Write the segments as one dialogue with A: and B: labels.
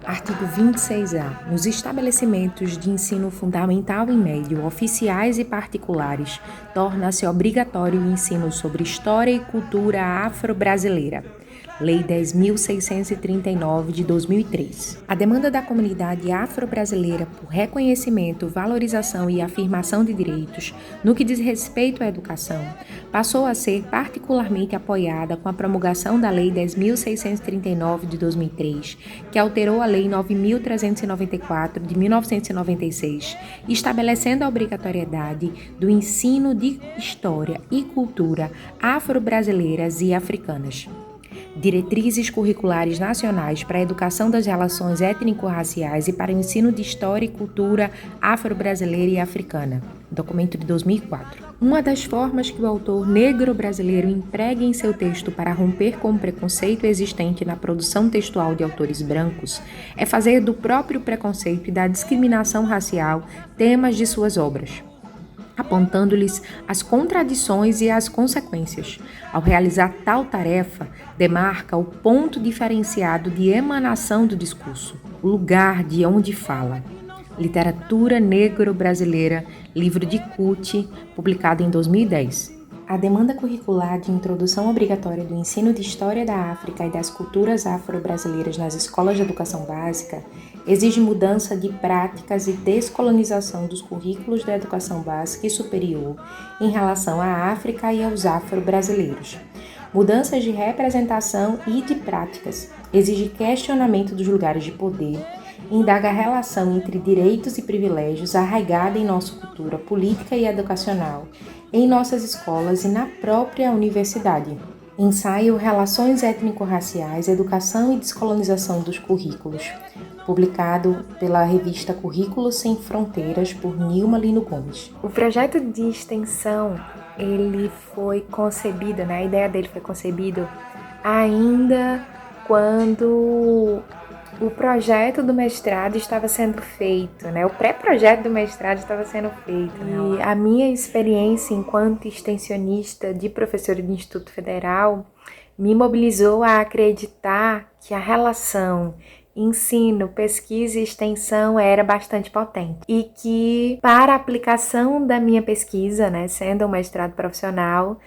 A: Artigo 26-A. Nos estabelecimentos de ensino fundamental e médio, oficiais e particulares, torna-se obrigatório o ensino sobre história e cultura afro-brasileira. Lei 10.639, de 2003. A demanda da comunidade afro-brasileira por reconhecimento, valorização e afirmação de direitos, no que diz respeito à educação, passou a ser particularmente apoiada com a promulgação da Lei 10.639, de 2003, que alterou a Lei 9.394, de 1996, estabelecendo a obrigatoriedade do ensino de história e cultura afro-brasileiras e africanas. Diretrizes curriculares nacionais para a educação das relações étnico-raciais e para o ensino de história e cultura afro-brasileira e africana, documento de 2004. Uma das formas que o autor negro brasileiro emprega em seu texto para romper com o preconceito existente na produção textual de autores brancos é fazer do próprio preconceito e da discriminação racial temas de suas obras, apontando-lhes as contradições e as consequências. Ao realizar tal tarefa, demarca o ponto diferenciado de emanação do discurso, o lugar de onde fala. Literatura Negro-Brasileira, livro de Cuti, publicado em 2010. A demanda curricular de introdução obrigatória do ensino de História da África e das culturas afro-brasileiras nas escolas de educação básica exige mudança de práticas e descolonização dos currículos da educação básica e superior em relação à África e aos afro-brasileiros. Mudanças de representação e de práticas exige questionamento dos lugares de poder, indaga a relação entre direitos e privilégios arraigada em nossa cultura política e educacional, em nossas escolas e na própria universidade. Ensaio Relações Étnico-Raciais, Educação e Descolonização dos Currículos, publicado pela revista Currículos Sem Fronteiras, por Nilma Lino Gomes. O projeto de extensão, ele foi concebido, a ideia dele foi concebido ainda quando o projeto do mestrado estava sendo feito, o pré-projeto do mestrado estava sendo feito. E a minha experiência enquanto extensionista de professora do Instituto Federal me mobilizou a acreditar que a relação ensino, pesquisa e extensão era bastante potente. E que para a aplicação da minha pesquisa, sendo um mestrado profissional,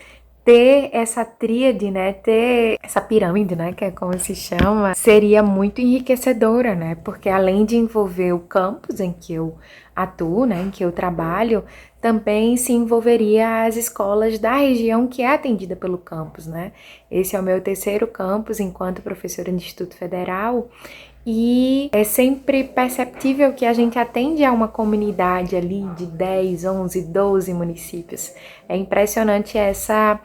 A: ter essa tríade, ter essa pirâmide, que é como se chama, seria muito enriquecedora, porque além de envolver o campus em que eu atuo, em que eu trabalho, também se envolveria as escolas da região que é atendida pelo campus, Esse é o meu terceiro campus enquanto professora do Instituto Federal. E é sempre perceptível que a gente atende a uma comunidade ali de 10, 11, 12 municípios. É impressionante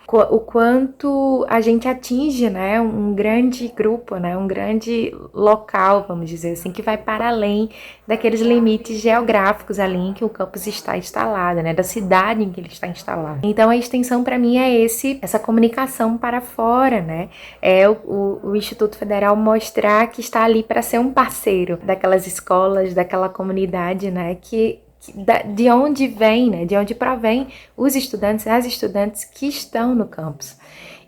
A: o quanto a gente atinge, um grande grupo, um grande local, vamos dizer assim, que vai para além daqueles limites geográficos ali em que o campus está instalado, da cidade em que ele está instalado. Então a extensão para mim é essa comunicação para fora, É o Instituto Federal mostrar que está ali para ser um parceiro daquelas escolas, daquela comunidade, de onde vem, de onde provém os estudantes, as estudantes que estão no campus.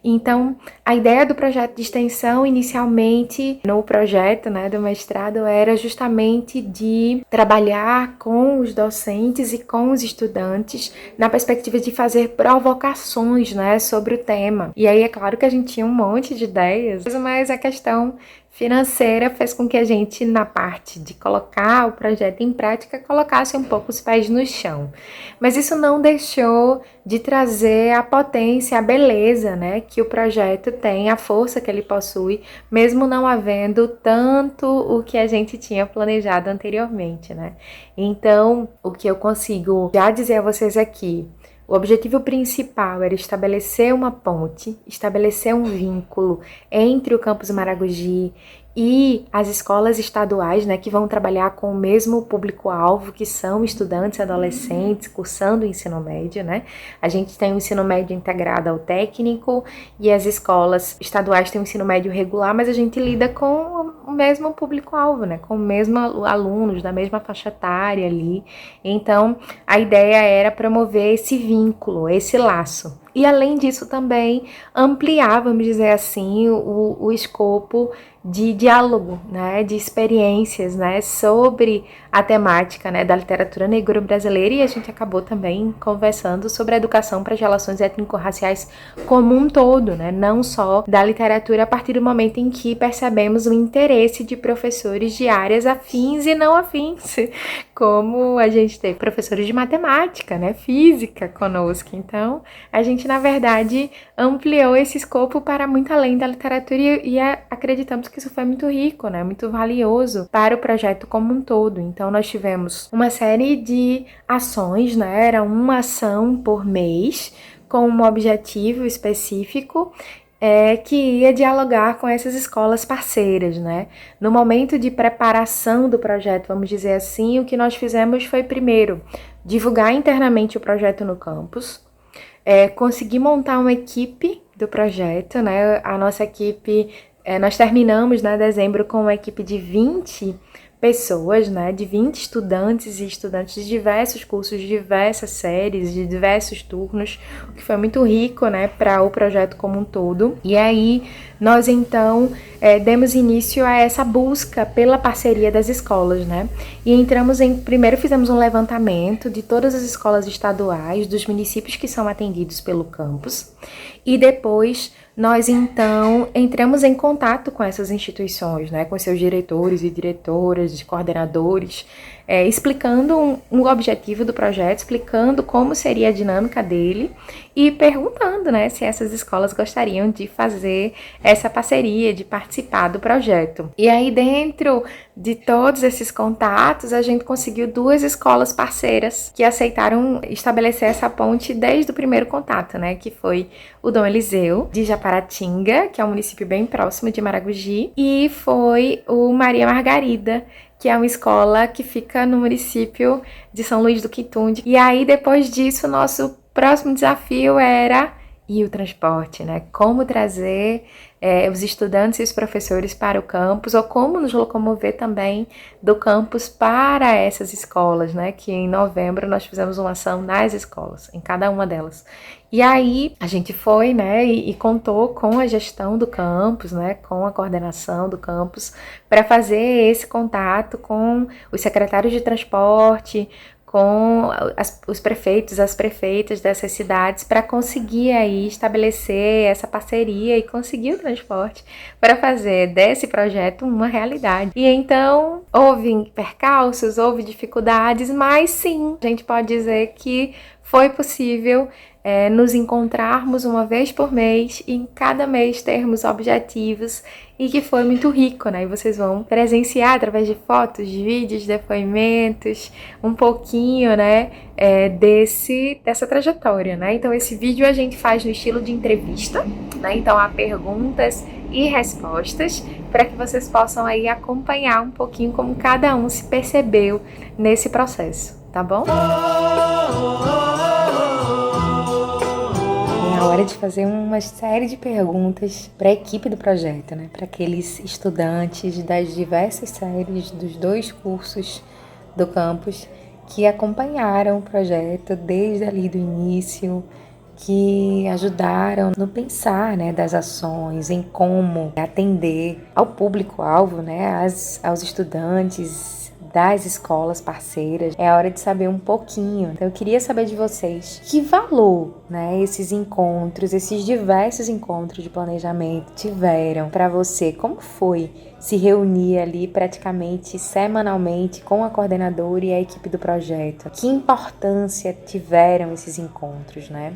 A: Então, a ideia do projeto de extensão, inicialmente, no projeto do mestrado, era justamente de trabalhar com os docentes e com os estudantes na perspectiva de fazer provocações, sobre o tema. E aí, é claro que a gente tinha um monte de ideias, mas a questão financeira fez com que a gente, na parte de colocar o projeto em prática, colocasse um pouco os pés no chão. Mas isso não deixou de trazer a potência, a beleza, que o projeto tem, a força que ele possui, mesmo não havendo tanto o que a gente tinha planejado anteriormente, Então, o que eu consigo já dizer a vocês aqui, o objetivo principal era estabelecer uma ponte, estabelecer um vínculo entre o campus Maragogi e as escolas estaduais, que vão trabalhar com o mesmo público-alvo, que são estudantes e adolescentes cursando o ensino médio, A gente tem o ensino médio integrado ao técnico e as escolas estaduais têm o ensino médio regular, mas a gente lida com o mesmo público-alvo, com o mesmo alunos da mesma faixa etária ali. Então, a ideia era promover esse vínculo, esse laço. E além disso também ampliar, vamos dizer assim, o escopo de diálogo, né, de experiências, né, sobre a temática, né, da literatura negro-brasileira, e a gente acabou também conversando sobre a educação para as relações étnico-raciais como um todo, né, não só da literatura, a partir do momento em que percebemos o interesse de professores de áreas afins e não afins, como a gente tem professores de matemática, né, física conosco. Então, a gente, na verdade, ampliou esse escopo para muito além da literatura e acreditamos que isso foi muito rico, né? Muito valioso para o projeto como um todo. Então, nós tivemos uma série de ações, né? Era uma ação por mês com um objetivo específico que ia dialogar com essas escolas parceiras, né? No momento de preparação do projeto, vamos dizer assim, o que nós fizemos foi, primeiro, divulgar internamente o projeto no campus, conseguir montar uma equipe do projeto, né? A nossa equipe, nós terminamos, né, dezembro com uma equipe de 20 pessoas, né, de 20 estudantes e estudantes de diversos cursos, de diversas séries, de diversos turnos, o que foi muito rico, né, para o projeto como um todo. E aí nós então demos início a essa busca pela parceria das escolas, né, e primeiro fizemos um levantamento de todas as escolas estaduais, dos municípios que são atendidos pelo campus, e depois nós então entramos em contato com essas instituições, né, com seus diretores e diretoras, coordenadores, explicando um objetivo do projeto, explicando como seria a dinâmica dele e perguntando, né, se essas escolas gostariam de fazer essa parceria, de participar do projeto. E aí, dentro de todos esses contatos, a gente conseguiu 2 escolas parceiras que aceitaram estabelecer essa ponte desde o primeiro contato, né, que foi o Dom Eliseu, de Japaratinga, que é um município bem próximo de Maragogi, e foi o Maria Margarida, que é uma escola que fica no município de São Luís do Quitunde. E aí, depois disso, nosso próximo desafio era o transporte, né? Como trazer os estudantes e os professores para o campus, ou como nos locomover também do campus para essas escolas, né? Que em novembro nós fizemos uma ação nas escolas, em cada uma delas. E aí a gente foi, né, e contou com a gestão do campus, né, com a coordenação do campus, para fazer esse contato com os secretários de transporte, com os prefeitos, as prefeitas dessas cidades, para conseguir aí estabelecer essa parceria e conseguir o transporte para fazer desse projeto uma realidade. E então houve percalços, houve dificuldades, mas sim, a gente pode dizer que foi possível nos encontrarmos uma vez por mês e em cada mês termos objetivos, e que foi muito rico, né? E vocês vão presenciar através de fotos, de vídeos, depoimentos, um pouquinho, né, dessa trajetória, né? Então esse vídeo a gente faz no estilo de entrevista, né? Então há perguntas e respostas para que vocês possam aí acompanhar um pouquinho como cada um se percebeu nesse processo, tá bom? É hora de fazer uma série de perguntas para a equipe do projeto, né? Para aqueles estudantes das diversas séries dos 2 cursos do campus que acompanharam o projeto desde ali do início, que ajudaram no pensar, né, das ações, em como atender ao público-alvo, né, aos estudantes das escolas parceiras. É hora de saber um pouquinho. Então eu queria saber de vocês que valor, né, esses encontros, esses diversos encontros de planejamento tiveram para você. Como foi se reunir ali praticamente semanalmente com a coordenadora e a equipe do projeto? Que importância tiveram esses encontros, né?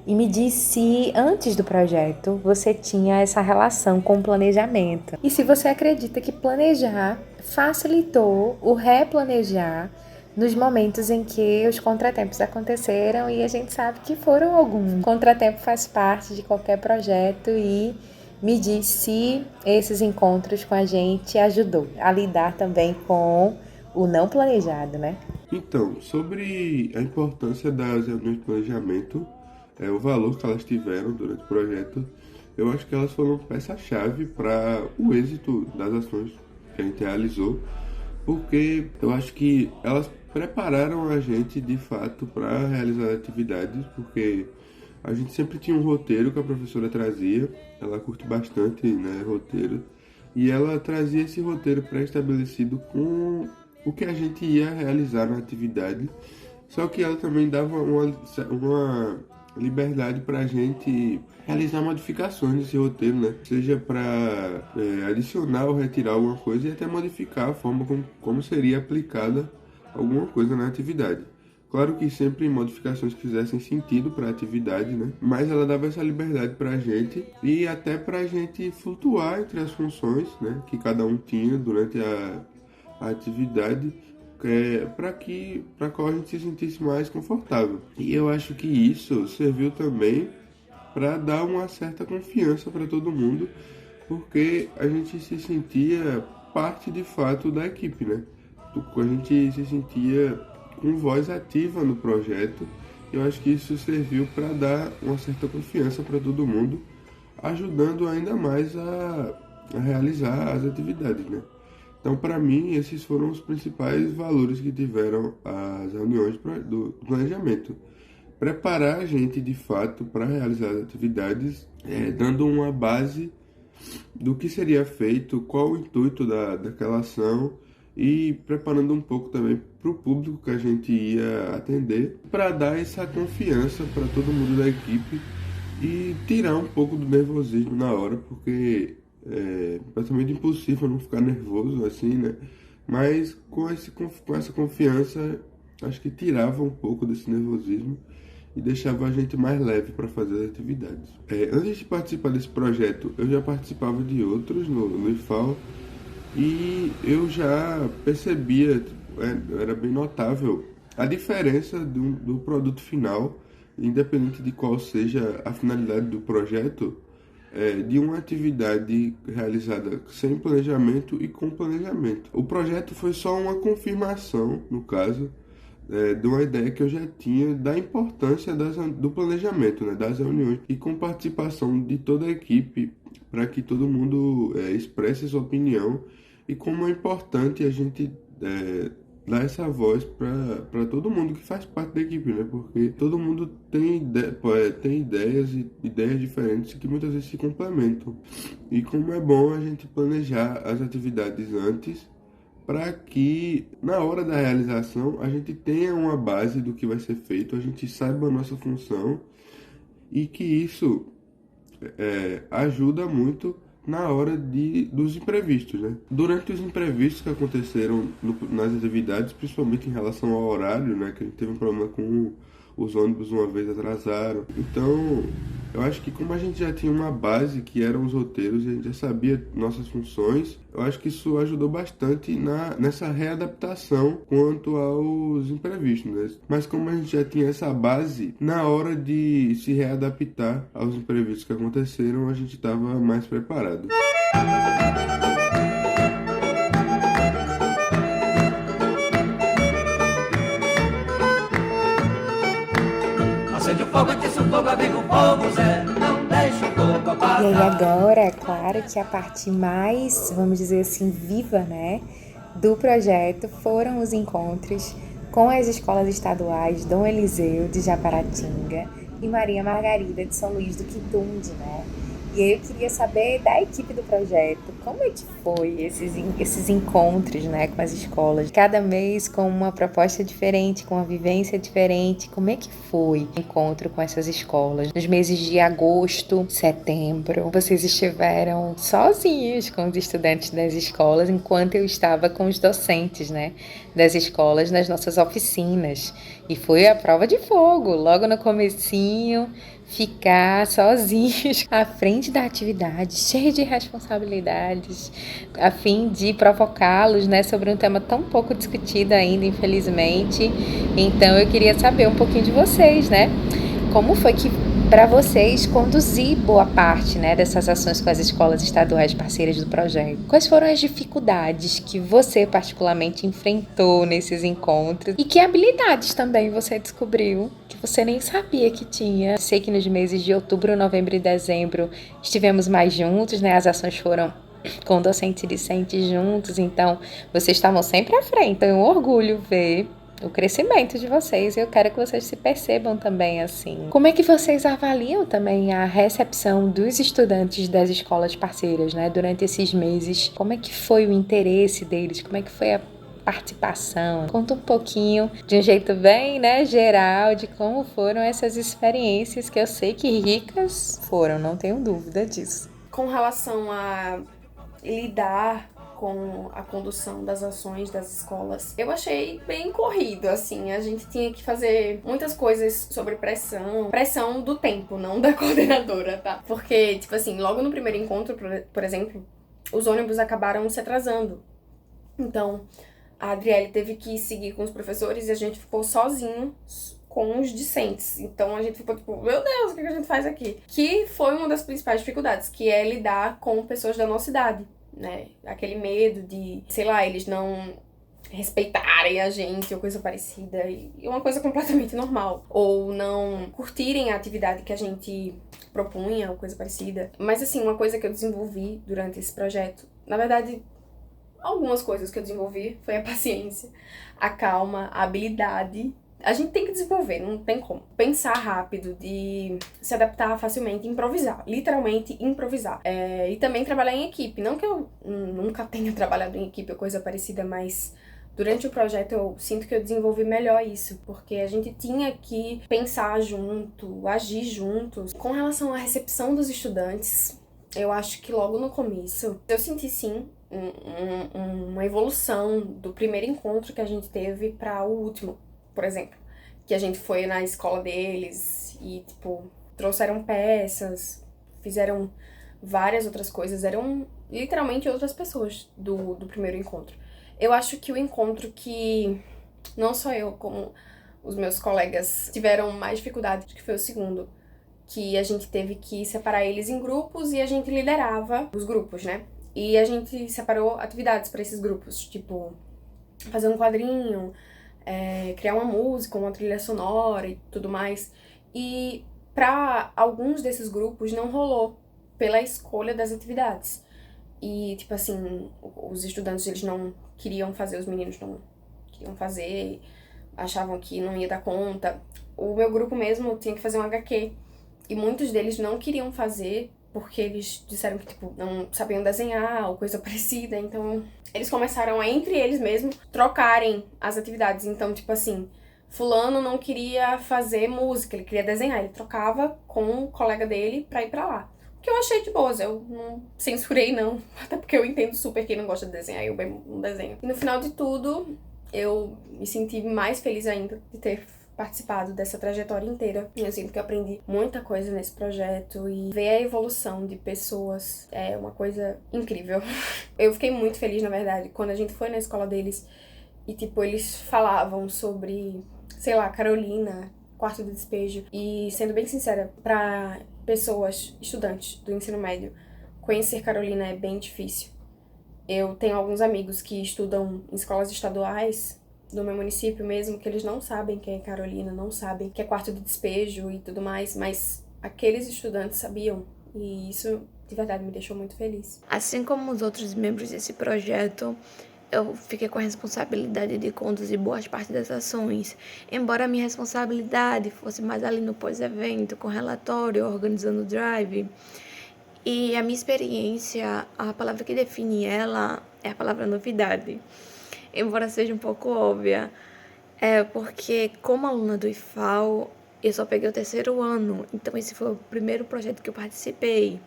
A: E me diz se antes do projeto você tinha essa relação com o planejamento. E se você acredita que planejar facilitou o replanejar nos momentos em que os contratempos aconteceram, e a gente sabe que foram alguns. Contratempo faz parte de qualquer projeto, e me diz se esses encontros com a gente ajudou a lidar também com o não planejado, né?
B: Então, sobre a importância das reuniões de planejamento, o valor que elas tiveram durante o projeto, eu acho que elas foram peça-chave para o êxito das ações que a gente realizou, porque eu acho que elas prepararam a gente de fato para realizar atividades, porque A gente sempre tinha um roteiro que a professora trazia, ela curte bastante, né, roteiro, e ela trazia esse roteiro pré-estabelecido com o que a gente ia realizar na atividade, só que ela também dava uma liberdade para a gente realizar modificações nesse roteiro, né? Seja para adicionar ou retirar alguma coisa e até modificar a forma como seria aplicada alguma coisa na atividade. Claro que sempre modificações que fizessem sentido para a atividade, né? Mas ela dava essa liberdade para a gente e até para a gente flutuar entre as funções, né? Que cada um tinha durante a atividade, para qual a gente se sentisse mais confortável. E eu acho que isso serviu também para dar uma certa confiança para todo mundo, porque a gente se sentia parte de fato da equipe, né? A gente se sentia com voz ativa no projeto. Eu acho que isso serviu para dar uma certa confiança para todo mundo, ajudando ainda mais a realizar as atividades, né? Então, para mim, esses foram os principais valores que tiveram as reuniões do planejamento. Preparar a gente, de fato, para realizar as atividades, dando uma base do que seria feito, qual o intuito daquela ação e preparando um pouco também para o público que a gente ia atender, para dar essa confiança para todo mundo da equipe e tirar um pouco do nervosismo na hora, porque é praticamente impossível não ficar nervoso assim, né? Mas com essa confiança, acho que tirava um pouco desse nervosismo e deixava a gente mais leve para fazer as atividades. Antes de participar desse projeto, eu já participava de outros no IFAL e eu já percebia, era bem notável, a diferença do produto final, independente de qual seja a finalidade do projeto, de uma atividade realizada sem planejamento e com planejamento. O projeto foi só uma confirmação, no caso, de uma ideia que eu já tinha da importância do planejamento, né, das reuniões e com participação de toda a equipe para que todo mundo expresse sua opinião e como é importante a gente dar essa voz para todo mundo que faz parte da equipe, né? Porque todo mundo tem ideias e ideias diferentes que muitas vezes se complementam. E como é bom a gente planejar as atividades antes para que na hora da realização a gente tenha uma base do que vai ser feito, a gente saiba a nossa função e que isso ajuda muito na hora dos imprevistos, né? Durante os imprevistos que aconteceram nas atividades, principalmente em relação ao horário, né? Que a gente teve um problema com os ônibus uma vez atrasaram. Então, eu acho que como a gente já tinha uma base que eram os roteiros e a gente já sabia nossas funções, eu acho que isso ajudou bastante nessa readaptação quanto aos imprevistos, né? Mas como a gente já tinha essa base, na hora de se readaptar aos imprevistos que aconteceram, a gente estava mais preparado.
A: E aí agora, é claro que a parte mais, vamos dizer assim, viva, né, do projeto foram os encontros com as escolas estaduais Dom Eliseu de Japaratinga e Maria Margarida de São Luís do Quitunde, né? E aí eu queria saber da equipe do projeto, como é que foi esses encontros, né, com as escolas? Cada mês com uma proposta diferente, com uma vivência diferente. Como é que foi o encontro com essas escolas? Nos meses de agosto, setembro, vocês estiveram sozinhos com os estudantes das escolas, enquanto eu estava com os docentes, né, das escolas nas nossas oficinas. E foi a prova de fogo, logo no comecinho, ficar sozinhos à frente da atividade, cheio de responsabilidades, a fim de provocá-los, né, sobre um tema tão pouco discutido ainda, infelizmente. Então eu queria saber um pouquinho de vocês, né? Como foi que para vocês conduzir boa parte, né, dessas ações com as escolas estaduais parceiras do projeto? Quais foram as dificuldades que você particularmente enfrentou nesses encontros? E que habilidades também você descobriu que você nem sabia que tinha? Sei que nos meses de outubro, novembro e dezembro estivemos mais juntos, né? As ações foram com docentes e discentes juntos, então vocês estavam sempre à frente. É um orgulho ver o crescimento de vocês. Eu quero que vocês se percebam também assim. Como é que vocês avaliam também a recepção dos estudantes das escolas parceiras, né, durante esses meses? Como é que foi o interesse deles? Como é que foi a participação? Conta um pouquinho, de um jeito bem, né, geral, de como foram essas experiências, que eu sei que ricas foram, não tenho dúvida disso.
C: Com relação a lidar com a condução das ações das escolas, eu achei bem corrido, assim, a gente tinha que fazer muitas coisas sobre pressão do tempo, não da coordenadora, tá? Porque, tipo assim, logo no primeiro encontro, por exemplo, os ônibus acabaram se atrasando. Então, a Adriele teve que seguir com os professores e a gente ficou sozinho com os discentes. Então a gente ficou tipo, meu Deus, o que a gente faz aqui? Que foi uma das principais dificuldades, que é lidar com pessoas da nossa idade, né? Aquele medo de, sei lá, eles não respeitarem a gente ou coisa parecida. E uma coisa completamente normal. Ou não curtirem a atividade que a gente propunha ou coisa parecida. Mas assim, uma coisa que eu desenvolvi durante esse projeto, na verdade, algumas coisas que eu desenvolvi foi a paciência, a calma, a habilidade. A gente tem que desenvolver, não tem como. Pensar rápido, de se adaptar facilmente, improvisar. Literalmente improvisar. E também trabalhar em equipe. Não que eu nunca tenha trabalhado em equipe ou coisa parecida, mas durante o projeto eu sinto que eu desenvolvi melhor isso. Porque a gente tinha que pensar junto, agir juntos. Com relação à recepção dos estudantes, eu acho que logo no começo eu senti sim uma evolução do primeiro encontro que a gente teve para o último, por exemplo, que a gente foi na escola deles e, tipo, trouxeram peças, fizeram várias outras coisas, eram literalmente outras pessoas do primeiro encontro. Eu acho que o encontro que não só eu, como os meus colegas tiveram mais dificuldade, que foi o segundo, que a gente teve que separar eles em grupos e a gente liderava os grupos, né? E a gente separou atividades para esses grupos, tipo, fazer um quadrinho, criar uma música, uma trilha sonora e tudo mais. E para alguns desses grupos não rolou pela escolha das atividades. E, tipo assim, os estudantes, eles não queriam fazer, os meninos não queriam fazer, achavam que não ia dar conta. O meu grupo mesmo tinha que fazer um HQ. E muitos deles não queriam fazer porque eles disseram que, tipo, não sabiam desenhar ou coisa parecida. Então, eles começaram a, entre eles mesmos, trocarem as atividades. Então, tipo assim, fulano não queria fazer música, ele queria desenhar. Ele trocava com o colega dele pra ir pra lá. O que eu achei de boas, eu não censurei, não. Até porque eu entendo super quem não gosta de desenhar, eu mesmo não desenho. E no final de tudo, eu me senti mais feliz ainda de ter participado dessa trajetória inteira. Eu sinto que eu aprendi muita coisa nesse projeto e ver a evolução de pessoas é uma coisa incrível. Eu fiquei muito feliz, na verdade, quando a gente foi na escola deles e, tipo, eles falavam sobre, sei lá, Carolina, quarto de despejo. E, sendo bem sincera, pra pessoas, estudantes do ensino médio, conhecer Carolina é bem difícil. Eu tenho alguns amigos que estudam em escolas estaduais do meu município mesmo, que eles não sabem quem é Carolina, não sabem que é quarto de despejo e tudo mais, mas aqueles estudantes sabiam, e isso de verdade me deixou muito feliz.
D: Assim como os outros membros desse projeto, eu fiquei com a responsabilidade de conduzir boas partes das ações, embora a minha responsabilidade fosse mais ali no pós-evento, com relatório, organizando o drive. E a minha experiência, a palavra que define ela é a palavra novidade. Embora seja um pouco óbvia, porque como aluna do IFAL, eu só peguei o terceiro ano, então esse foi o primeiro projeto que eu participei.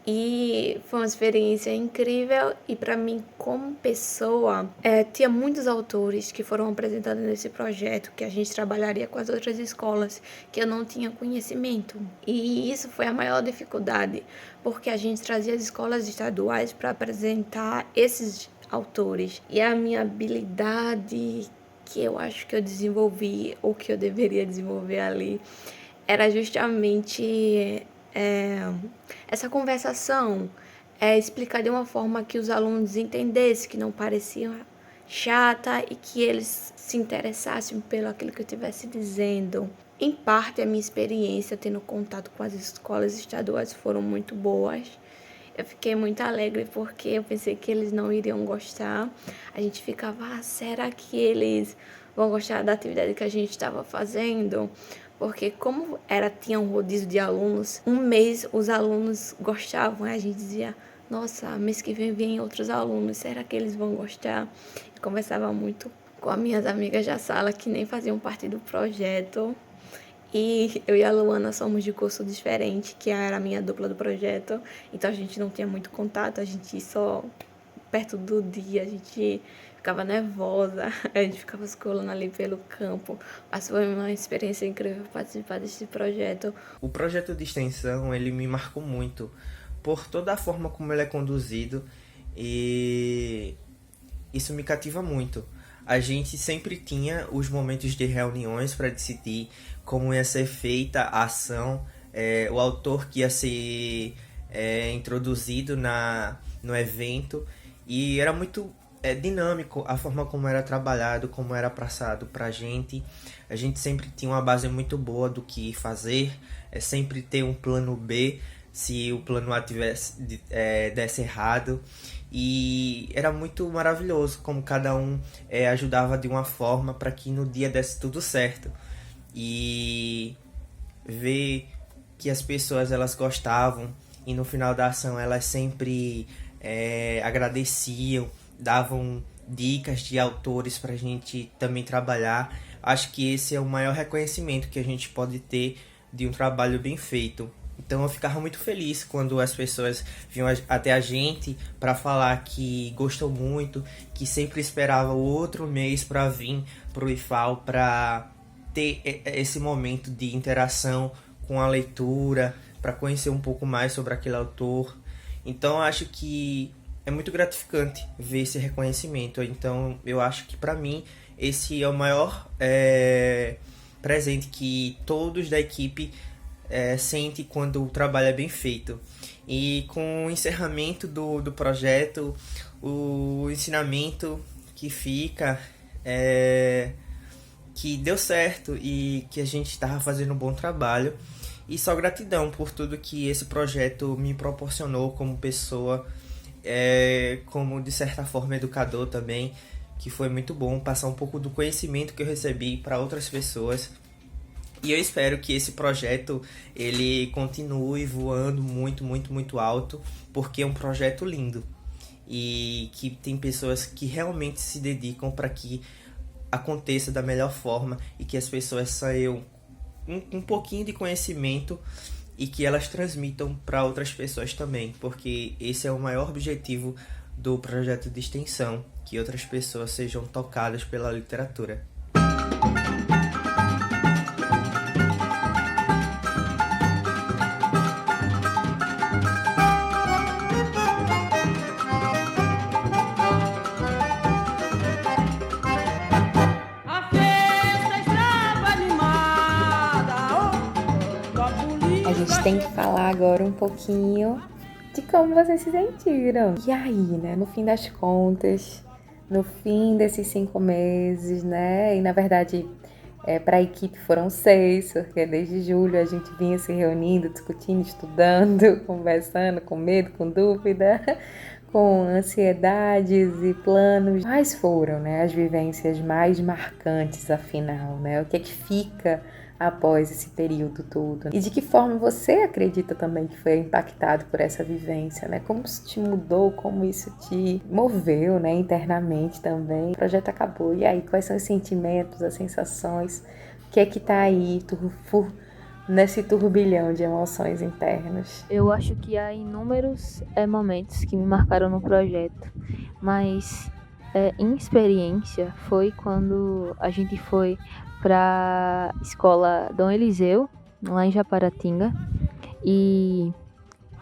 D: E foi uma experiência incrível e para mim como pessoa, tinha muitos autores que foram apresentados nesse projeto que a gente trabalharia com as outras escolas, que eu não tinha conhecimento. E isso foi a maior dificuldade, porque a gente trazia as escolas estaduais para apresentar esses autores. E a minha habilidade que eu acho que eu desenvolvi, ou que eu deveria desenvolver ali, era justamente essa conversação, explicar de uma forma que os alunos entendessem, que não parecia chata e que eles se interessassem pelo aquilo que eu estivesse dizendo. Em parte, a minha experiência tendo contato com as escolas estaduais foram muito boas. Eu fiquei muito alegre porque eu pensei que eles não iriam gostar. A gente ficava, será que eles vão gostar da atividade que a gente estava fazendo, porque como tinha um rodízio de alunos, um mês os alunos gostavam, e a gente dizia, nossa, mês que vem outros alunos, será que eles vão gostar? Eu conversava muito com as minhas amigas da sala que nem faziam parte do projeto. E eu e a Luana somos de curso diferente, que era a minha dupla do projeto. Então a gente não tinha muito contato, a gente só perto do dia, a gente ficava nervosa, a gente ficava escolando ali pelo campo. Mas foi uma experiência incrível participar desse projeto.
E: O projeto de extensão, ele me marcou muito por toda a forma como ele é conduzido e isso me cativa muito. A gente sempre tinha os momentos de reuniões para decidir como ia ser feita a ação, o autor que ia ser introduzido no evento, e era muito dinâmico a forma como era trabalhado, como era passado para a gente. A gente sempre tinha uma base muito boa do que fazer, sempre ter um plano B se o plano A desse errado. E era muito maravilhoso como cada um ajudava de uma forma para que no dia desse tudo certo. E ver que as pessoas elas gostavam e no final da ação elas sempre agradeciam, davam dicas de autores para a gente também trabalhar. Acho que esse é o maior reconhecimento que a gente pode ter de um trabalho bem feito. Então eu ficava muito feliz quando as pessoas vinham até a gente para falar que gostou muito, que sempre esperava o outro mês para vir pro IFAL para ter esse momento de interação com a leitura, para conhecer um pouco mais sobre aquele autor. Então eu acho que é muito gratificante ver esse reconhecimento. Então eu acho que para mim esse é o maior presente que todos da equipe sente quando o trabalho é bem feito. E com o encerramento do projeto, o ensinamento que fica que deu certo e que a gente estava fazendo um bom trabalho. E só gratidão por tudo que esse projeto me proporcionou como pessoa, como de certa forma educador também, que foi muito bom passar um pouco do conhecimento que eu recebi para outras pessoas. E eu espero que esse projeto ele continue voando muito, muito, muito alto, porque é um projeto lindo e que tem pessoas que realmente se dedicam para que aconteça da melhor forma e que as pessoas saiam um pouquinho de conhecimento e que elas transmitam para outras pessoas também, porque esse é o maior objetivo do projeto de extensão, que outras pessoas sejam tocadas pela literatura.
A: A gente tem que falar agora um pouquinho de como vocês se sentiram. E aí, né, no fim das contas, no fim desses 5 meses, né, e na verdade para a equipe foram 6, porque desde julho a gente vinha se reunindo, discutindo, estudando, conversando, com medo, com dúvida, com ansiedades e planos. Quais foram, né, as vivências mais marcantes, afinal, né? O que é que fica após esse período todo? E de que forma você acredita também que foi impactado por essa vivência, né? Como isso te mudou, como isso te moveu, né, internamente também? O projeto acabou, e aí, quais são os sentimentos, as sensações? O que é que tá aí nesse turbilhão de emoções internas?
F: Eu acho que há inúmeros momentos que me marcaram no projeto, mas em experiência foi quando a gente foi para a escola Dom Eliseu, lá em Japaratinga, e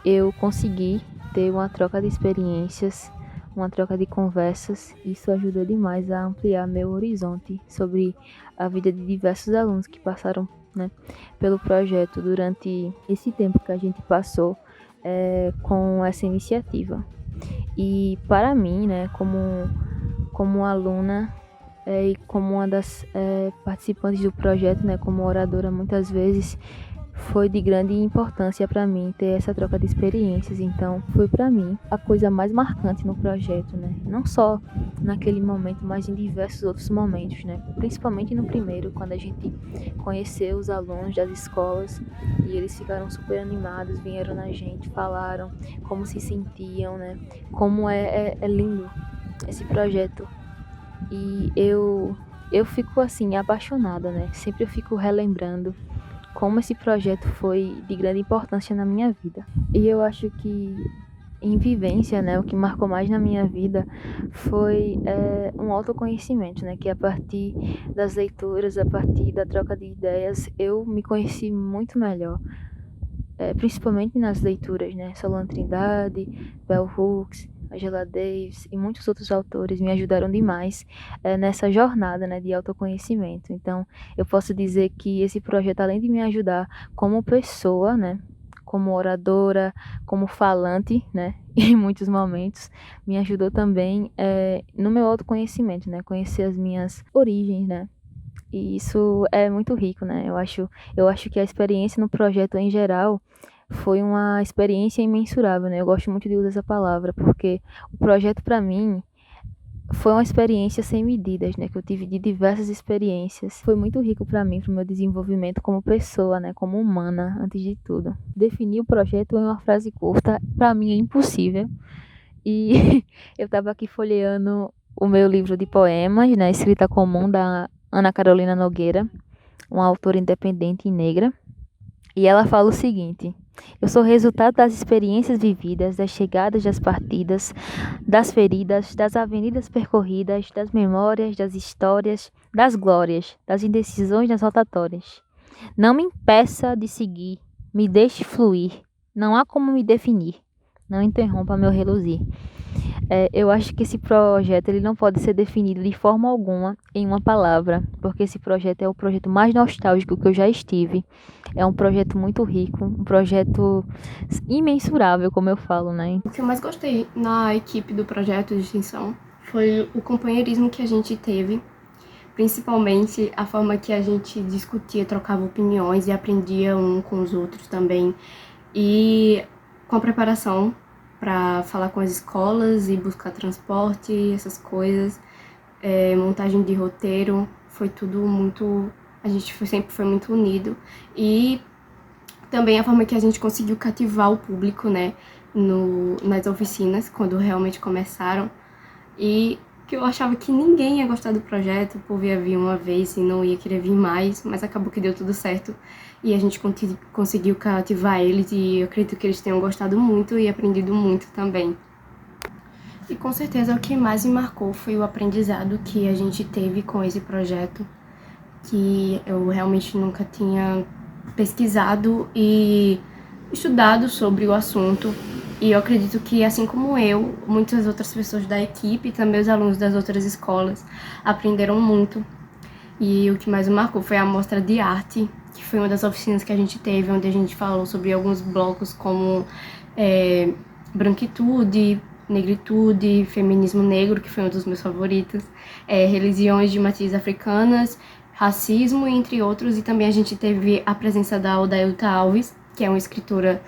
F: eu consegui ter uma troca de experiências, uma troca de conversas. Isso ajudou demais a ampliar meu horizonte sobre a vida de diversos alunos que passaram, né, pelo projeto durante esse tempo que a gente passou com essa iniciativa. E para mim, né, como aluna e como uma das participantes do projeto, né, como oradora muitas vezes, foi de grande importância para mim ter essa troca de experiências. Então, foi para mim a coisa mais marcante no projeto, né? Não só naquele momento, mas em diversos outros momentos, né? Principalmente no primeiro, quando a gente conheceu os alunos das escolas e eles ficaram super animados, vieram na gente, falaram como se sentiam, né? Como é lindo esse projeto. E eu fico assim apaixonada, né? Sempre eu fico relembrando como esse projeto foi de grande importância na minha vida. E eu acho que em vivência, né, o que marcou mais na minha vida foi um autoconhecimento, né, que a partir das leituras, a partir da troca de ideias, eu me conheci muito melhor. Principalmente nas leituras, né, Solano Trindade, Bell Hooks, Angela Davis e muitos outros autores me ajudaram demais nessa jornada, né, de autoconhecimento. Então, eu posso dizer que esse projeto, além de me ajudar como pessoa, né, como oradora, como falante, né, em muitos momentos, me ajudou também no meu autoconhecimento, né, conhecer as minhas origens, né. E isso é muito rico, né? Eu acho que a experiência no projeto em geral foi uma experiência imensurável, né? Eu gosto muito de usar essa palavra, porque o projeto para mim foi uma experiência sem medidas, né? Que eu tive de diversas experiências. Foi muito rico para mim, para o meu desenvolvimento como pessoa, né? Como humana, antes de tudo. Definir o projeto em uma frase curta, para mim é impossível. E eu estava aqui folheando o meu livro de poemas, né? Escrita Comum, da Ana Carolina Nogueira, uma autora independente e negra. E ela fala o seguinte: eu sou resultado das experiências vividas, das chegadas, das partidas, das feridas, das avenidas percorridas, das memórias, das histórias, das glórias, das indecisões, das rotatórias. Não me impeça de seguir, me deixe fluir, não há como me definir, não interrompa meu reluzir. Eu acho que esse projeto ele não pode ser definido de forma alguma em uma palavra, porque esse projeto é o projeto mais nostálgico que eu já estive. É um projeto muito rico, um projeto imensurável, como eu falo, né?
G: O que eu mais gostei na equipe do projeto de extensão foi o companheirismo que a gente teve, principalmente a forma que a gente discutia, trocava opiniões e aprendia um com os outros também. E com a preparação para falar com as escolas e buscar transporte, essas coisas, montagem de roteiro, foi tudo muito... A gente sempre foi muito unido. E também a forma que a gente conseguiu cativar o público, né, nas oficinas, quando realmente começaram. E que eu achava que ninguém ia gostar do projeto, o povo ia vir uma vez e não ia querer vir mais, mas acabou que deu tudo certo. E a gente conseguiu cativar eles e eu acredito que eles tenham gostado muito e aprendido muito também. E com certeza o que mais me marcou foi o aprendizado que a gente teve com esse projeto, que eu realmente nunca tinha pesquisado e estudado sobre o assunto. E eu acredito que, assim como eu, muitas outras pessoas da equipe e também os alunos das outras escolas aprenderam muito. E o que mais me marcou foi a mostra de arte, que foi uma das oficinas que a gente teve, onde a gente falou sobre alguns blocos como branquitude, negritude, feminismo negro, que foi um dos meus favoritos, religiões de matrizes africanas, racismo, entre outros. E também a gente teve a presença da Odailta Alves, que é uma escritora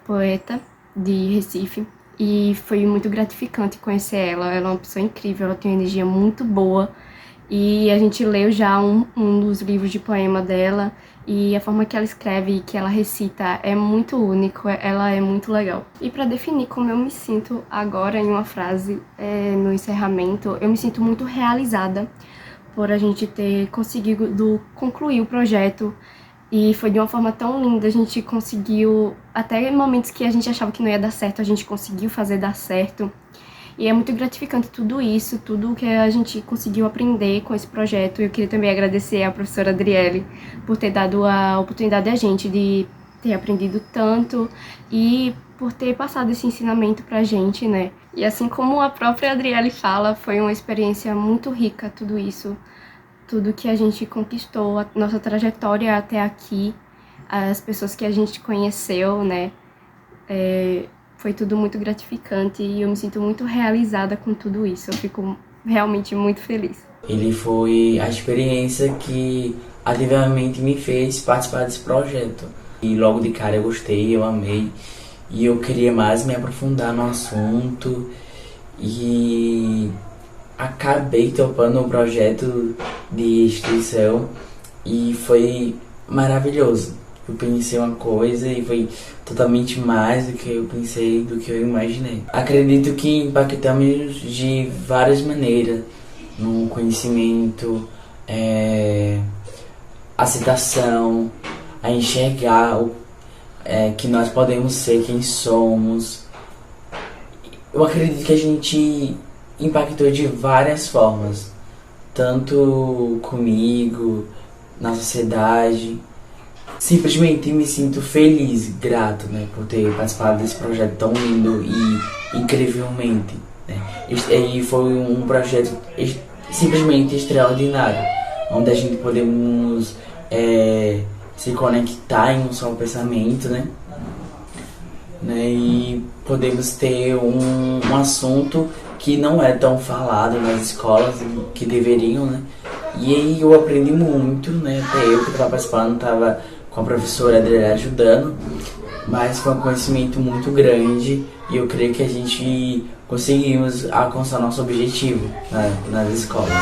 G: poeta de Recife, e foi muito gratificante conhecer ela. Ela é uma pessoa incrível, ela tem uma energia muito boa, e a gente leu já um dos livros de poema dela, e a forma que ela escreve e que ela recita é muito único, ela é muito legal. E para definir como eu me sinto agora em uma frase, no encerramento, eu me sinto muito realizada por a gente ter conseguido concluir o projeto. E foi de uma forma tão linda, a gente conseguiu, até em momentos que a gente achava que não ia dar certo, a gente conseguiu fazer dar certo. E é muito gratificante tudo isso, tudo que a gente conseguiu aprender com esse projeto. Eu queria também agradecer à professora Adriele por ter dado a oportunidade a gente de ter aprendido tanto e por ter passado esse ensinamento pra gente, né? E assim como a própria Adriele fala, foi uma experiência muito rica tudo isso. Tudo que a gente conquistou, a nossa trajetória até aqui, as pessoas que a gente conheceu, né? Foi tudo muito gratificante e eu me sinto muito realizada com tudo isso. Eu fico realmente muito feliz.
H: Ele foi a experiência que ativamente me fez participar desse projeto. E logo de cara eu gostei, eu amei. E eu queria mais me aprofundar no assunto. E acabei topando um projeto de extensão e foi maravilhoso. Eu pensei uma coisa e foi totalmente mais do que eu pensei, do que eu imaginei. Acredito que impactamos de várias maneiras no conhecimento, aceitação, a enxergar que nós podemos ser quem somos. Eu acredito que a gente impactou de várias formas, tanto comigo, na sociedade. Simplesmente me sinto feliz, grato, né, por ter participado desse projeto tão lindo e incrivelmente, né. E foi um projeto simplesmente extraordinário, onde a gente podemos se conectar em um só pensamento, né, e podemos ter um assunto que não é tão falado nas escolas, que deveriam, né. E aí eu aprendi muito, né, até eu que estava participando, estava com a professora Adriana ajudando, mas foi um conhecimento muito grande e eu creio que a gente conseguimos alcançar nosso objetivo nas escolas.